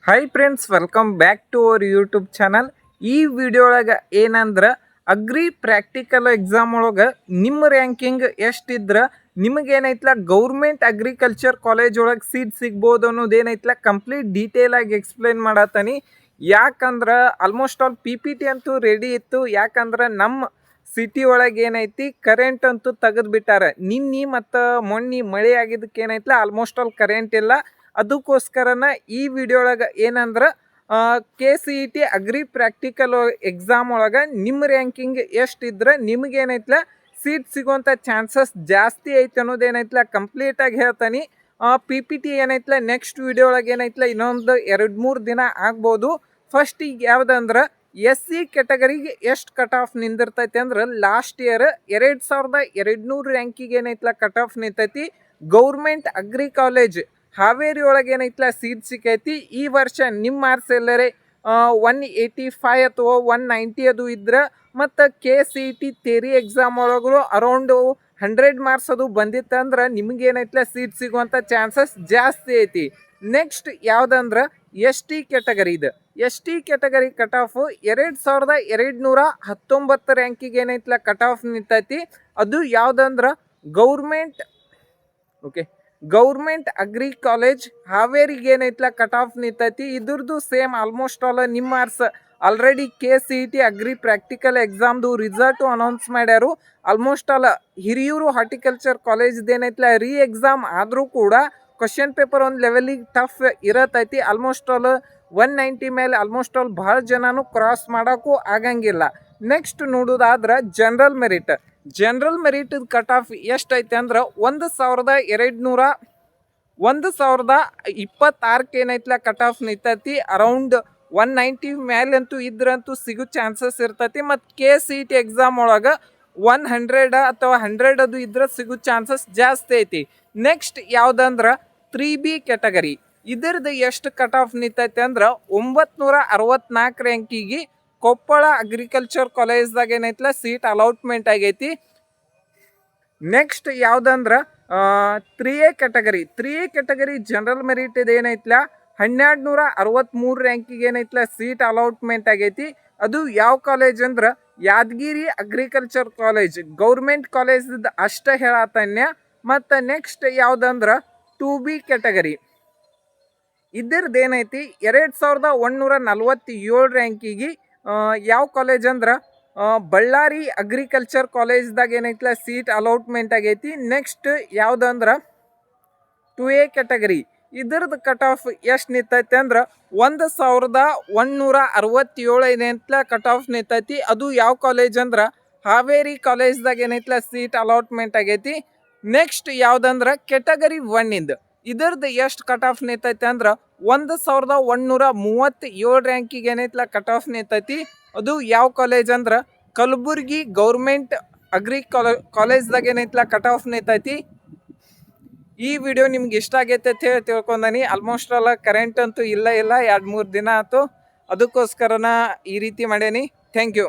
Hi friends, welcome back to our YouTube channel. ಈ video ಒಳಗೆ ಏನಂದ್ರೆ ಅಗ್ರಿ ಪ್ರಾಕ್ಟಿಕಲ್ ಎಕ್ಸಾಮ್ ಒಳಗೆ ನಿಮ್ಮ ರ್ಯಾಂಕಿಂಗ್ ಎಷ್ಟಿದ್ರೆ ನಿಮಗೇನೈತ್ಲ ಗೌರ್ಮೆಂಟ್ ಅಗ್ರಿಕಲ್ಚರ್ ಕಾಲೇಜ್ ಒಳಗೆ ಸೀಟ್ ಸಿಗ್ಬೋದು ಅನ್ನೋದೇನೈತ್ಲ ಕಂಪ್ಲೀಟ್ ಡೀಟೇಲ್ ಆಗಿ ಎಕ್ಸ್ಪ್ಲೇನ್ ಮಾಡತ್ತಾನಿ. ಯಾಕಂದ್ರೆ ಆಲ್ಮೋಸ್ಟ್ ಆಲ್ PPT ಅಂತೂ ರೆಡಿ ಇತ್ತು. ಯಾಕಂದ್ರೆ ನಮ್ಮ ಸಿಟಿ ಒಳಗೆ ಏನೈತಿ ಕರೆಂಟ್ ಅಂತೂ ತೆಗೆದುಬಿಟ್ಟಾರೆ. ನಿನ್ನೆ ಮತ್ತು ಮೊನ್ನೆ ಮಳೆ ಆಗಿದ್ದಕ್ಕೆ ಏನೈತ್ಲ ಆಲ್ಮೋಸ್ಟ್ ಆಲ್ ಕರೆಂಟ್ ಇಲ್ಲ. ಅದಕ್ಕೋಸ್ಕರನ ಈ ವಿಡಿಯೋ ಒಳಗೆ ಏನಂದ್ರೆ KCET ಅಗ್ರಿ ಪ್ರಾಕ್ಟಿಕಲ್ ಎಕ್ಸಾಮ್ ಒಳಗೆ ನಿಮ್ಮ ರ್ಯಾಂಕಿಂಗ್ ಎಷ್ಟಿದ್ರೆ ನಿಮಗೇನೈತ್ಲ ಸೀಟ್ ಸಿಗೋಂಥ ಚಾನ್ಸಸ್ ಜಾಸ್ತಿ ಐತೆ ಅನ್ನೋದೇನೈತ್ಲ ಕಂಪ್ಲೀಟಾಗಿ ಹೇಳ್ತಾನೆ. PPT ಏನೈತ್ಲ ನೆಕ್ಸ್ಟ್ ವಿಡಿಯೋ ಒಳಗೆ ಏನೈತ್ಲ ಇನ್ನೊಂದು 2-3 ದಿನ ಆಗ್ಬೋದು. ಫಸ್ಟ್ ಈಗ ಯಾವುದಂದ್ರೆ SC ಕ್ಯಾಟಗರಿಗೆ ಎಷ್ಟು ಕಟ್ ಆಫ್ ನಿಂದಿರ್ತೈತಿ ಅಂದ್ರೆ ಲಾಸ್ಟ್ ಇಯರ್ 2200 ರ್ಯಾಂಕಿಗೆ ಏನೈತ್ಲ ಕಟ್ ಆಫ್ ನಿಂತೈತಿ. ಗೌರ್ಮೆಂಟ್ ಅಗ್ರಿ ಕಾಲೇಜ್ ಹಾವೇರಿ ಒಳಗೆ ಏನೈತ್ಲ ಸೀಟ್ ಸಿಕ್ಕೈತಿ. ಈ ವರ್ಷ ನಿಮ್ಮ ಮಾರ್ಕ್ಸ್ ಎಲ್ಲರೇ 185 ಅಥವಾ 190 ಅದು ಇದ್ರೆ ಮತ್ತು KCET ಥಿಯರಿ ಎಕ್ಸಾಮ್ ಒಳಗೂ ಅರೌಂಡು 100 ಮಾರ್ಕ್ಸ್ ಅದು ಬಂದಿತ್ತಂದ್ರೆ ನಿಮಗೇನೈತ್ಲ ಸೀಟ್ ಸಿಗುವಂಥ ಚಾನ್ಸಸ್ ಜಾಸ್ತಿ ಐತಿ. ನೆಕ್ಸ್ಟ್ ಯಾವುದಂದ್ರೆ ST ಕ್ಯಾಟಗರಿ. ಇದು ST ಕ್ಯಾಟಗರಿ ಕಟ್ ಆಫ್ 2219 ರ್ಯಾಂಕಿಗೆ ಏನೈತ್ಲ ಕಟ್ ಆಫ್ ನಿಂತೈತಿ. ಅದು ಯಾವುದಂದ್ರೆ ಗೌರ್ಮೆಂಟ್ ಅಗ್ರಿ ಕಾಲೇಜ್ ಹಾವೇರಿಗೆ ಏನೈತ್ಲ ಕಟ್ ಆಫ್ ನಿಂತೈತಿ. ಇದ್ರದ್ದು ಸೇಮ್ ಆಲ್ಮೋಸ್ಟ್ ಆಲ್ ನಿಮ್ಮ marks already KCET agri practical ಎಕ್ಸಾಮ್ದು ರಿಸಲ್ಟು ಅನೌನ್ಸ್ ಮಾಡ್ಯಾರು. ಆಲ್ಮೋಸ್ಟ್ ಆಲ್ ಹಿರಿಯೂರು ಹಾರ್ಟಿಕಲ್ಚರ್ ಕಾಲೇಜ್ದು ಏನೈತ್ಲ ರೀ ಎಕ್ಸಾಮ್ ಆದರೂ ಕೂಡ ಕ್ವಶನ್ ಪೇಪರ್ ಒಂದು ಲೆವೆಲಿಗೆ ಟಫ್ ಇರತೈತಿ. ಆಲ್ಮೋಸ್ಟ್ ಆಲ್ 190 ಮೇಲೆ ಆಲ್ಮೋಸ್ಟ್ ಆಲ್ ಭಾಳ ಜನನು ಕ್ರಾಸ್ ಮಾಡೋಕ್ಕೂ ಆಗಂಗಿಲ್ಲ. ನೆಕ್ಸ್ಟ್ ನೋಡೋದಾದ್ರೆ ಜನರಲ್ ಮೆರಿಟ್ ಕಟ್ ಆಫ್ ಎಷ್ಟೈತೆ ಅಂದ್ರೆ 1226 ಏನೈತ್ಲ ಕಟ್ ಆಫ್ ನಿಂತೈತಿ. ಅರೌಂಡ್ 190 ಮೇಲಂತೂ ಇದ್ರಂತೂ ಸಿಗೋ ಚಾನ್ಸಸ್ ಇರ್ತೈತಿ. ಮತ್ತು KCET ಎಕ್ಸಾಮ್ ಒಳಗೆ 100 ಅಥವಾ 100 ಅದು ಇದ್ರೆ ಸಿಗೋ ಚಾನ್ಸಸ್ ಜಾಸ್ತಿ ಐತಿ. ನೆಕ್ಸ್ಟ್ ಯಾವುದಂದ್ರೆ 3B ಕ್ಯಾಟಗರಿ. ಇದ್ರದ್ದು ಎಷ್ಟು ಕಟ್ ಆಫ್ ನಿಂತೈತೆ ಅಂದ್ರೆ 964 ರ್ಯಾಂಕಿಗೆ ಕೊಪ್ಪಳ ಅಗ್ರಿಕಲ್ಚರ್ ಕಾಲೇಜ್ದಾಗ ಏನೈತ್ಲ ಸೀಟ್ ಅಲಾಟ್ಮೆಂಟ್ ಆಗೈತಿ. ನೆಕ್ಸ್ಟ್ ಯಾವುದಂದ್ರೆ 3A ಕ್ಯಾಟಗರಿ ಜನರಲ್ ಮೆರಿಟ್ ಇದೇನೈತ್ಲ 1263 ರ್ಯಾಂಕಿಗೆ ಏನೈತ್ಲ ಸೀಟ್ ಅಲಾಟ್ಮೆಂಟ್ ಆಗೈತಿ. ಅದು ಯಾವ ಕಾಲೇಜ್ ಅಂದ್ರೆ ಯಾದಗಿರಿ ಅಗ್ರಿಕಲ್ಚರ್ ಕಾಲೇಜ್, ಗೌರ್ಮೆಂಟ್ ಕಾಲೇಜ್ದು ಅಷ್ಟೇ ಹೇಳತ್ತನ್ಯ. ಮತ್ತು ನೆಕ್ಸ್ಟ್ ಯಾವುದಂದ್ರೆ 2B ಕ್ಯಾಟಗರಿ. ಇದ್ರದ್ದು ಏನೈತಿ 2147 ರ್ಯಾಂಕಿಗೆ ಯಾವ ಕಾಲೇಜ್ ಅಂದ್ರೆ ಬಳ್ಳಾರಿ ಅಗ್ರಿಕಲ್ಚರ್ ಕಾಲೇಜ್ದಾಗ ಏನೈತ್ಲ ಸೀಟ್ ಅಲಾಟ್ಮೆಂಟ್ ಆಗೈತಿ. ನೆಕ್ಸ್ಟ್ ಯಾವುದಂದ್ರೆ 2A ಕ್ಯಾಟಗರಿ. ಇದ್ರದ್ದು ಕಟ್ ಆಫ್ ಎಷ್ಟು ನಿಂತೈತಿ ಅಂದ್ರೆ 1167 ಏನೈತ್ಲ ಕಟ್ ಆಫ್ ನಿಂತೈತಿ. ಅದು ಯಾವ ಕಾಲೇಜ್ ಅಂದ್ರೆ ಹಾವೇರಿ ಕಾಲೇಜ್ದಾಗ ಏನೈತ್ಲ ಸೀಟ್ ಅಲಾಟ್ಮೆಂಟ್ ಆಗೈತಿ. ನೆಕ್ಸ್ಟ್ ಯಾವುದಂದ್ರೆ ಕ್ಯಾಟಗರಿ 1 ಇದ್ರದ್ದು ಎಷ್ಟು ಕಟ್ ಆಫ್ ನಿಂತೈತಿ ಅಂದ್ರೆ 1137 ರ್ಯಾಂಕಿಗೆ ಏನೈತ್ಲ ಕಟ್ ಆಫ್ ನಿಂತೈತಿ. ಅದು ಯಾವ ಕಾಲೇಜ್ ಅಂದ್ರೆ ಕಲಬುರ್ಗಿ ಗೌರ್ಮೆಂಟ್ ಅಗ್ರಿ ಕಾಲೇಜ್ದಾಗ ಏನೈತ್ಲ ಕಟ್ ಆಫ್ ನಿಂತೈತಿ. ಈ ವಿಡಿಯೋ ನಿಮ್ಗೆ ಇಷ್ಟ ಆಗೈತೆ ಅಂತ ಹೇಳಿ ತಿಳ್ಕೊಂಡನಿ. ಆಲ್ಮೋಸ್ಟ್ ಆಲ್ ಕರೆಂಟ್ ಅಂತೂ ಇಲ್ಲ 2-3 ದಿನ ಆಯ್ತು. ಅದಕ್ಕೋಸ್ಕರನ ಈ ರೀತಿ ಮಾಡೇನಿ. Thank you.